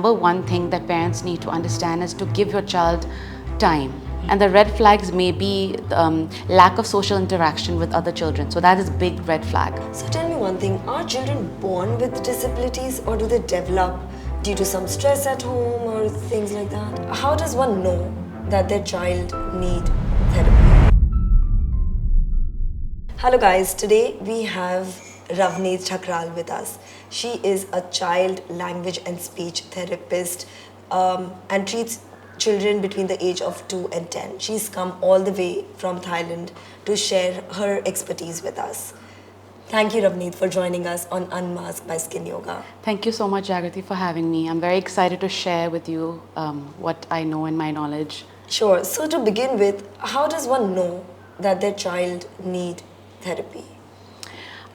number one thing that parents need to understand is to give your child time. And the red flags may be lack of social interaction with other children. So that is a big red flag. So tell me one thing, are children born with disabilities or do they develop due to some stress at home or things like that? How does one know that their child need therapy? Hello guys, today we have Ravneet Thakral with us. She is a child language and speech therapist and treats children between the age of 2 and 10. She's come all the way from Thailand to share her expertise with us. Thank you, Ravneet, for joining us on Unmasked by Skin Yoga. Thank you so much, Jagrati, for having me. I'm very excited to share with you what I know and my knowledge. Sure. So to begin with, how does one know that their child need therapy?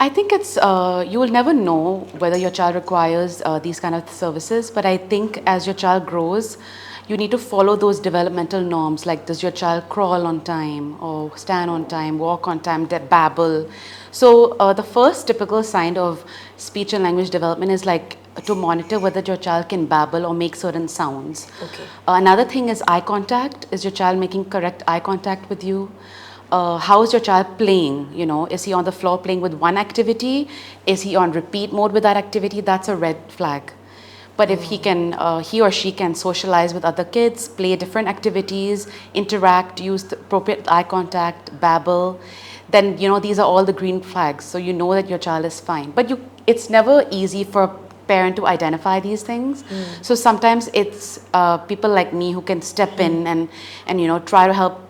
I think it's, you will never know whether your child requires these kind of services, but I think as your child grows, you need to follow those developmental norms, like does your child crawl on time or stand on time, walk on time, babble. So the first typical sign of speech and language development is like to monitor whether your child can babble or make certain sounds. Okay. Another thing is eye contact. Is your child making correct eye contact with you? How is your child playing? You know, is he on the floor playing with one activity? Is he on repeat mode with that activity? That's a red flag. But if he or she can socialize with other kids, play different activities, interact, use the appropriate eye contact, babble, then these are all the green flags. So you know that your child is fine. But it's never easy for a parent to identify these things. So sometimes it's people like me who can step in and try to help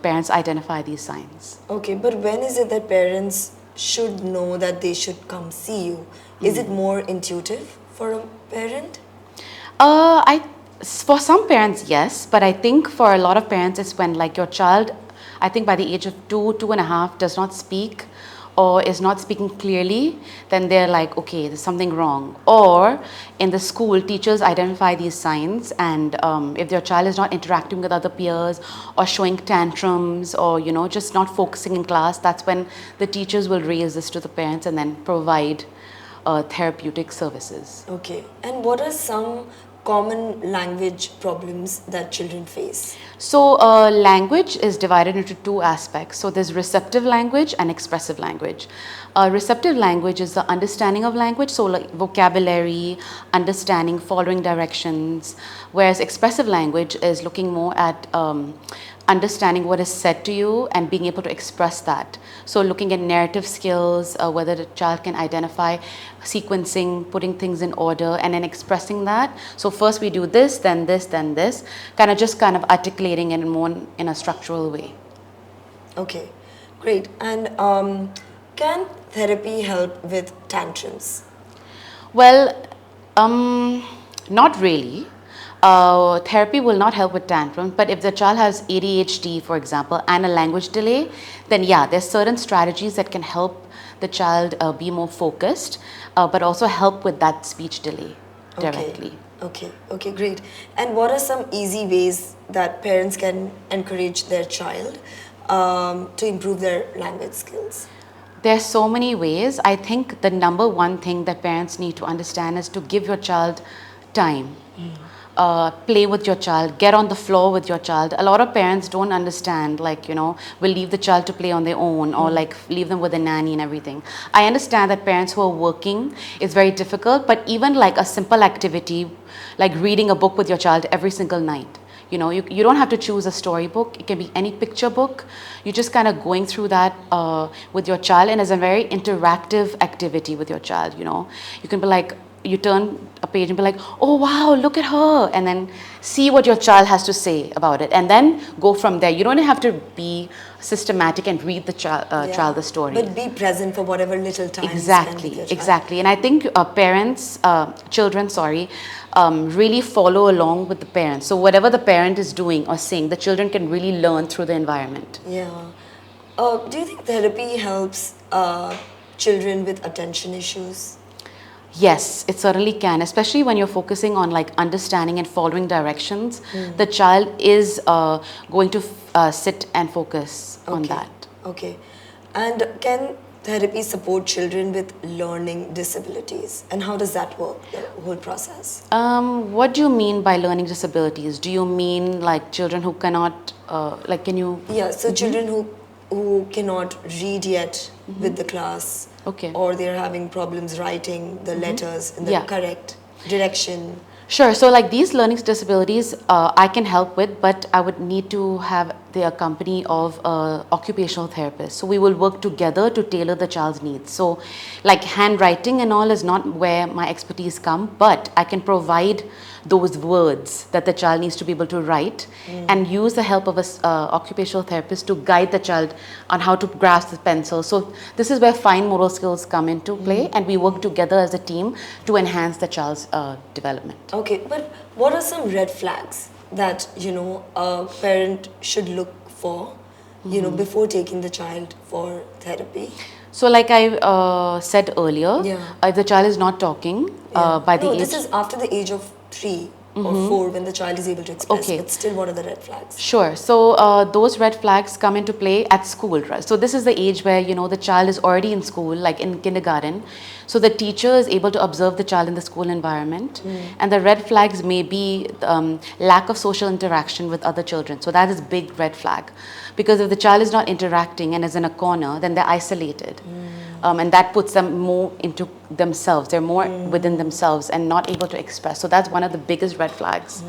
parents identify these signs. Okay, but when is it that parents should know that they should come see you? Is it more intuitive for a parent? For some parents, yes, but I think for a lot of parents, it's when like your child, I think by the age of 2.5, does not speak or is not speaking clearly, then they're like, okay, there's something wrong. Or in the school, teachers identify these signs, and if their child is not interacting with other peers or showing tantrums or just not focusing in class, that's when the teachers will raise this to the parents and then provide therapeutic services. Okay, and what are some common language problems that children face? So language is divided into two aspects. So there's receptive language and expressive language. Receptive language is the understanding of language, so like vocabulary, understanding, following directions, whereas expressive language is looking more at understanding what is said to you and being able to express that. So looking at narrative skills, whether the child can identify sequencing, putting things in order, and then expressing that. So first we do this, then this, then this, kind of articulating it more in a structural way. Okay, great. And can therapy help with tantrums? Well, not really. Therapy will not help with tantrums, but if the child has ADHD, for example, and a language delay, then yeah, there's certain strategies that can help the child be more focused, but also help with that speech delay directly. Okay, great. And what are some easy ways that parents can encourage their child to improve their language skills? There's so many ways. I think the number one thing that parents need to understand is to give your child time. Play with your child, get on the floor with your child. A lot of parents don't understand, like, will leave the child to play on their own or like leave them with a nanny and everything. I understand that parents who are working, it's very difficult, but even like a simple activity, like reading a book with your child every single night. You don't have to choose a storybook. It can be any picture book. You're just kind of going through that with your child, and it's a very interactive activity with your child. You can be like, you turn a page and be like, oh wow, look at her, and then see what your child has to say about it, and then go from there. You don't have to be systematic and read the child the story. But be present for whatever little time. Exactly. And I think children, really follow along with the parents. So whatever the parent is doing or saying, the children can really learn through the environment. Yeah. Do you think therapy helps children with attention issues? Yes, it certainly can, especially when you're focusing on like understanding and following directions. The child is going to sit and focus on that. Okay. And can therapy support children with learning disabilities, and how does that work, the whole process? What do you mean by learning disabilities? Do you mean like children who cannot, like, can you? Yeah, so children who cannot read yet with the class, Okay. or they're having problems writing the letters in the Yeah. correct direction. Sure. So, like these learning disabilities, I can help with, but I would need to have the company of occupational therapist. So, we will work together to tailor the child's needs. So, like handwriting and all is not where my expertise come, but I can provide those words that the child needs to be able to write and use the help of a occupational therapist to guide the child on how to grasp the pencil. So this is where fine motor skills come into play, and we work together as a team to enhance the child's development. Okay, but what are some red flags that, a parent should look for, before taking the child for therapy? So like I said earlier, Yeah. if the child is not talking by the No, age... this is after the age of 3 or 4, when the child is able to express. Okay. But still, what are the red flags? Sure. So those red flags come into play at school, right? So this is the age where, the child is already in school, like in kindergarten. So the teacher is able to observe the child in the school environment. And the red flags may be lack of social interaction with other children. So that is big red flag. Because if the child is not interacting and is in a corner, then they're isolated. And that puts them more into themselves. They're more within themselves and not able to express. So that's one of the biggest red flags.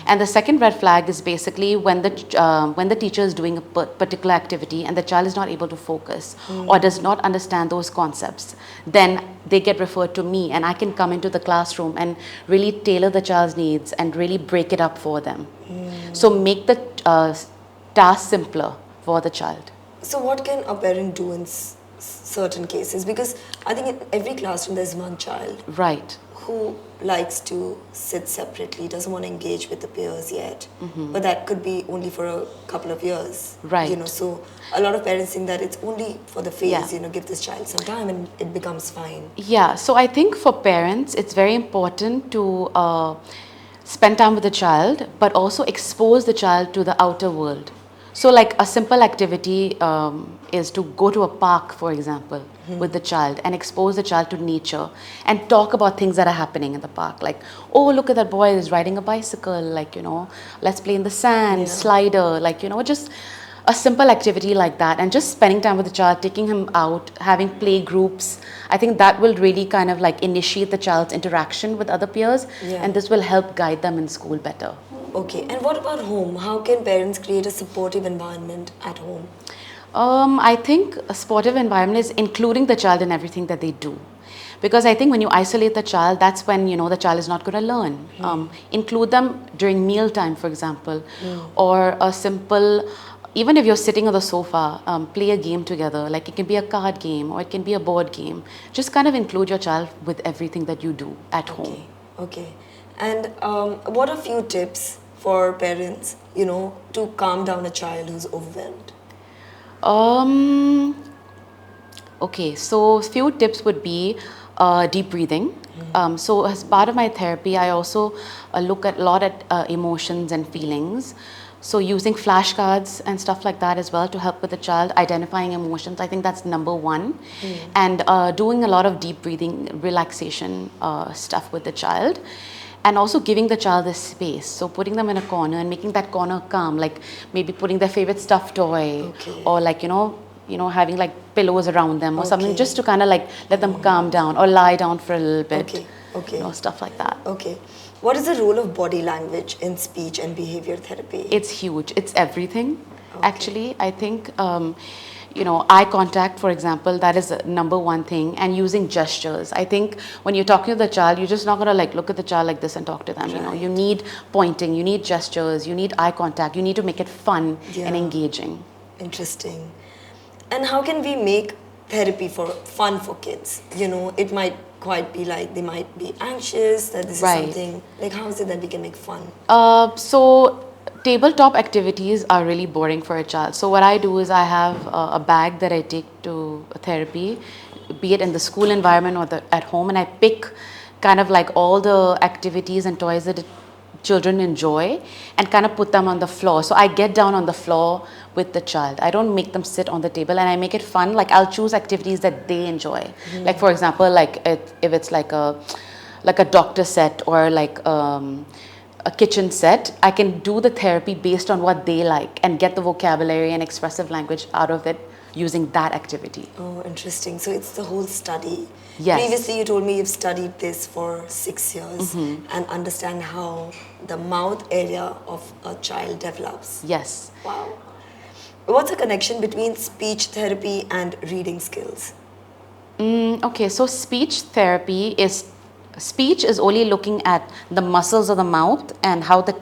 And the second red flag is basically when the teacher is doing a particular activity and the child is not able to focus or does not understand those concepts, then they get referred to me, and I can come into the classroom and really tailor the child's needs and really break it up for them. So make the task simpler for the child. So, what can a parent do in certain cases? Because I think in every classroom there's one child Right. who likes to sit separately, doesn't want to engage with the peers yet. But that could be only for a couple of years. Right. So a lot of parents think that it's only for the phase, Yeah. give this child some time and it becomes fine. Yeah, so I think for parents, it's very important to spend time with the child, but also expose the child to the outer world. So like a simple activity is to go to a park, for example, with the child and expose the child to nature and talk about things that are happening in the park. Like, oh, look at that boy is riding a bicycle, like, let's play in the sand, slider, like, just a simple activity like that, and just spending time with the child, taking him out, having play groups. I think that will really kind of like initiate the child's interaction with other peers, and this will help guide them in school better. Okay, and what about home? How can parents create a supportive environment at home? I think a supportive environment is including the child in everything that they do. Because I think when you isolate the child, that's when, the child is not going to learn. Include them during meal time, for example, or a simple, even if you're sitting on the sofa, play a game together. Like it can be a card game or it can be a board game. Just kind of include your child with everything that you do at home. Okay. And what are few tips for parents, to calm down a child who's overwhelmed? Okay, so few tips would be deep breathing. So as part of my therapy, I also look at a lot at emotions and feelings. So using flashcards and stuff like that as well to help with the child identifying emotions. I think that's number one. And doing a lot of deep breathing, relaxation stuff with the child. And also giving the child this space. So putting them in a corner and making that corner calm, like maybe putting their favorite stuffed toy, or like, having like pillows around them or something, just to kind of like let them calm down or lie down for a little bit. Stuff like that. Okay. What is the role of body language in speech and behavior therapy? It's huge. It's everything, actually. I think, eye contact, for example, that is number one thing, and using gestures. I think when you're talking to the child, you're just not going to like look at the child like this and talk to them. You need pointing, you need gestures, you need eye contact, you need to make it fun and engaging. Interesting. And how can we make therapy fun for kids? It might quite be like they might be anxious, that this is something, like how is it that we can make fun? So tabletop activities are really boring for a child. So what I do is I have a bag that I take to therapy, be it in the school environment or at home, and I pick kind of like all the activities and toys that children enjoy and kind of put them on the floor. So I get down on the floor with the child. I don't make them sit on the table, and I make it fun. Like I'll choose activities that they enjoy. Like for example, like if it's like a doctor set or like a kitchen set, I can do the therapy based on what they like and get the vocabulary and expressive language out of it using that activity. Oh, interesting. So it's the whole study. Yes. Previously, you told me you've studied this for 6 years and understand how the mouth area of a child develops. Yes. Wow. What's the connection between speech therapy and reading skills? Okay, so speech is only looking at the muscles of the mouth and how the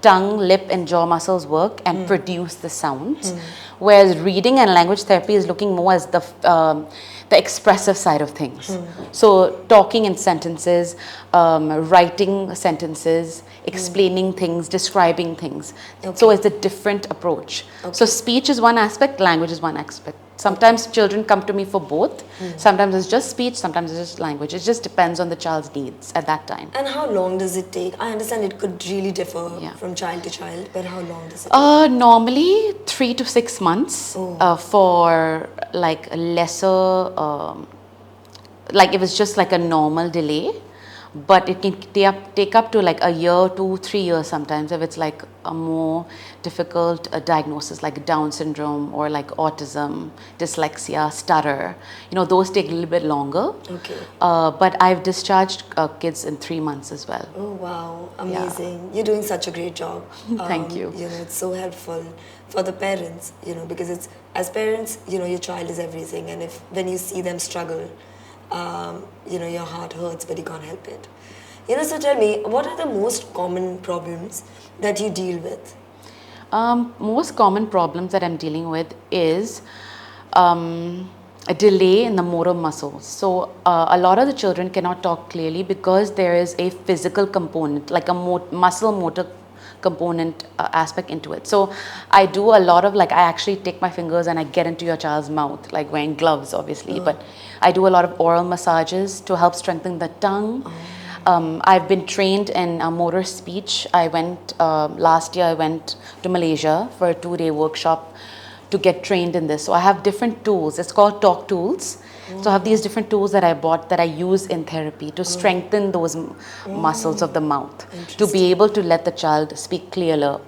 tongue, lip, and jaw muscles work and produce the sounds. Whereas reading and language therapy is looking more as the expressive side of things. So talking in sentences, writing sentences, explaining things, describing things. So it's a different approach. So speech is one aspect, language is one aspect. Sometimes children come to me for both. Sometimes it's just speech, sometimes it's just language. It just depends on the child's needs at that time. And how long does it take? I understand it could really differ Yeah. from child to child, but how long does it take? Normally 3 to 6 months for like a lesser, like if it's just like a normal delay. But it can take up to like a year, 2, 3 years sometimes if it's like a more difficult diagnosis like Down syndrome or like autism, dyslexia, stutter. Those take a little bit longer. Okay. But I've discharged kids in 3 months as well. Oh, wow. Amazing. You're doing such a great job. Thank you. It's so helpful for the parents, because it's, as parents, your child is everything. And when you see them struggle, your heart hurts, but you can't help it. So tell me, what are the most common problems that you deal with? Most common problems that I'm dealing with is a delay in the motor muscles. So a lot of the children cannot talk clearly because there is a physical component, like a muscle motor component aspect into it. So I do a lot of I actually take my fingers and I get into your child's mouth, like wearing gloves obviously, but I do a lot of oral massages to help strengthen the tongue. I've been trained in motor speech. Last year I went to Malaysia for a 2-day workshop to get trained in this. So I have different tools. It's called Talk Tools. So I have these different tools that I bought that I use in therapy to strengthen those muscles of the mouth, to be able to let the child speak clearer,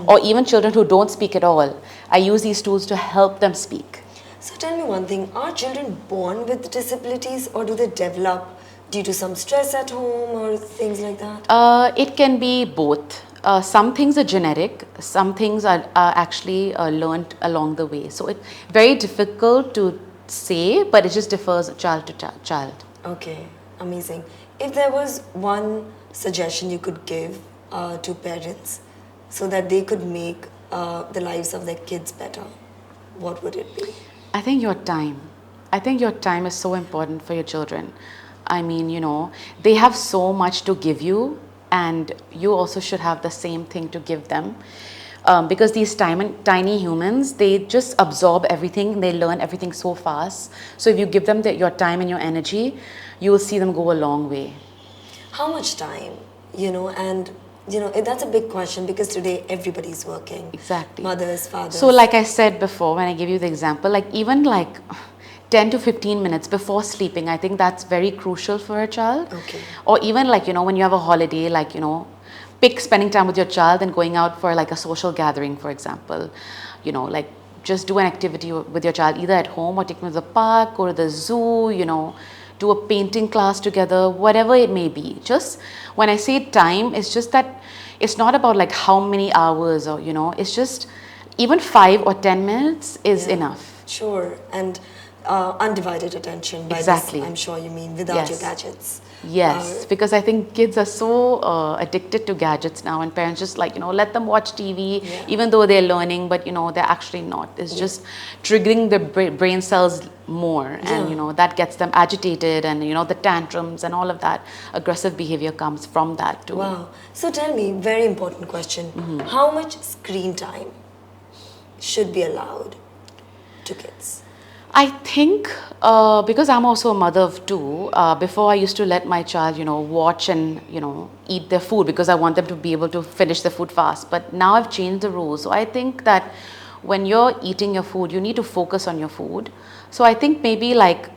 or even children who don't speak at all. I use these tools to help them speak. So tell me one thing, are children born with disabilities or do they develop due to some stress at home or things like that? It can be both. Some things are genetic, some things are actually learned along the way. So it's very difficult to say, but it just differs child to child. Okay, amazing. If there was one suggestion you could give to parents so that they could make the lives of their kids better, what would it be? I think your time. I think your time is so important for your children. I mean, they have so much to give you, and you also should have the same thing to give them. Because these tiny humans, they just absorb everything, they learn everything so fast. So if you give them your time and your energy, you will see them go a long way. How much time? That's a big question because today everybody's working. Exactly. Mothers, fathers. So like I said before, when I give you the example, even 10 to 15 minutes before sleeping, I think that's very crucial for a child. Okay. Or even when you have a holiday, pick spending time with your child and going out for a social gathering, for example. Just do an activity with your child, either at home or take them to the park or the zoo, do a painting class together, whatever it may be. Just when I say time, it's just that it's not about how many hours or, it's just even 5 or 10 minutes is enough. Sure. And undivided attention by Exactly. this, I'm sure you mean, without your gadgets. Yes, because I think kids are so addicted to gadgets now, and parents just let them watch TV, even though they're learning, but they're actually not. It's just triggering the brain cells more, and that gets them agitated, and the tantrums and all of that aggressive behavior comes from that too. Wow. So tell me, very important question. How much screen time should be allowed to kids? I think because I'm also a mother of two, before I used to let my child, watch and, eat their food because I want them to be able to finish the food fast. But now I've changed the rules. So I think that when you're eating your food, you need to focus on your food. So I think maybe like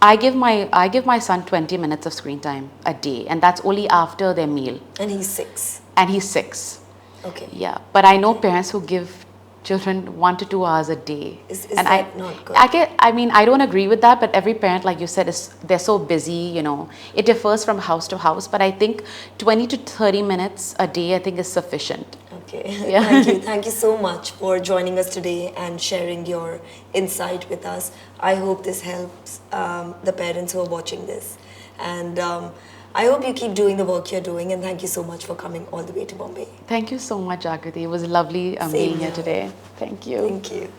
I give my son 20 minutes of screen time a day, and that's only after their meal. And he's 6. And he's 6. Okay. Yeah, but I know parents who give children 1 to 2 hours a day. Is And that not good? I don't agree with that, but every parent, like you said, they're so busy, It differs from house to house, but I think 20 to 30 minutes a day, I think is sufficient. Okay. Yeah. Thank you. Thank you so much for joining us today and sharing your insight with us. I hope this helps the parents who are watching this. And I hope you keep doing the work you're doing. And thank you so much for coming all the way to Bombay. Thank you so much, Akriti. It was lovely Same being here here. today. Thank you. Thank you.